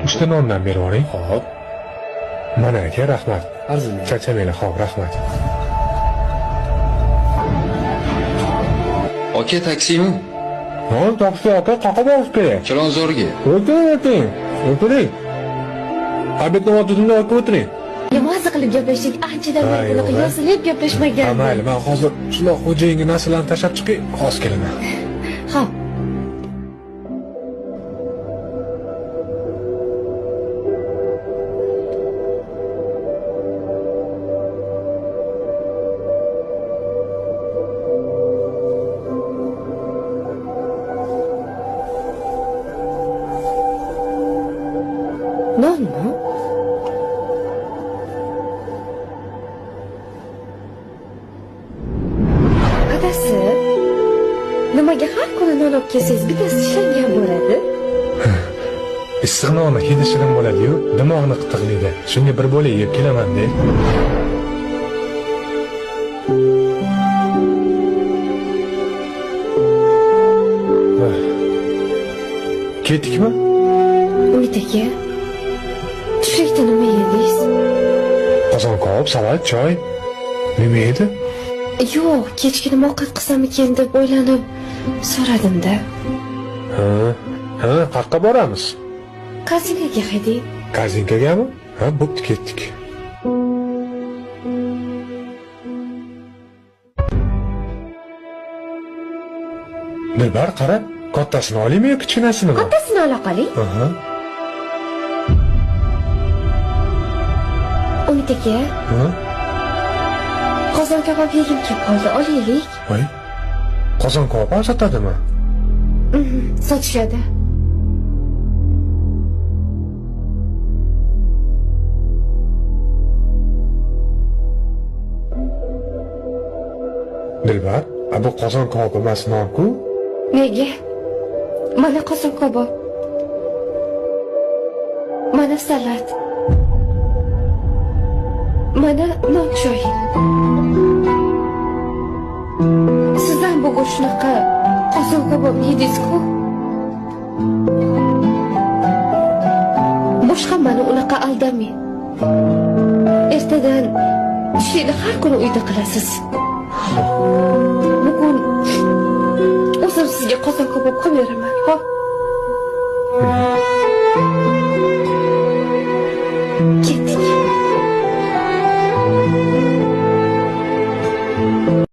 3 ta nondan berib yuboring. Xo'p. Mana aka, rahmat. Arzimaydi. Charchamaylar, xo'p, rahmat. Aka, taksimi? Ha, taksi aka, qaqa borish kerak. Chilonzorga. O'tiring. O'tiring. Obedni o'tirdim, o'tiring. Maza qilib gaplashdik. Anchadan beri bunaqa yosilib gaplashmagan. Mayli, men hozir qishloq xo'jayiniga narsalarni tashlab chiqay, hozir kelaman. Xo'p. Nonmi? Adasi, nimaga har kuni non olib kelsangiz bittasi ishlangan bo'ladi? Issiq nonni hidi shirin bo'ladi-yu, dimog'ni qitiqlaydi. Shunga bir bo'lak yeb kelaman-da. Ketdikmi? Umid aka, tushlikda nima yedingiz? Qozon kabob, salat, choy. Nima edi? Yo'q, kechki nima ovqat qilsamikin deb o'ylanib so'radim-da. Ha, qayerga boramiz? Kazinaga haydang. Kazinkagami? Ha, bo'pti, ketdik. Dilbar, qara, kattasini olaymi yoki kichkinasini? Kattasini ola qoling. Aha. Umid aka, Ha? qozon kabob yegim kelib qoldi, olaylik. Voy. Qozon kabob sotadimi? Sotishadi. Dilbar, bu qozon kabob emas, non-ku. Nega? Mana qozon kabob. Mana salat. Mana non choy. Sizdan bugun shunaqa qozon kabob yedingiz-ku? Boshqa mani unaqa aldamang. Ertadan tushlikni har kuni uyda qilasiz. Bugun o'zim sizga qozon kabob qilib beraman. Xo'p.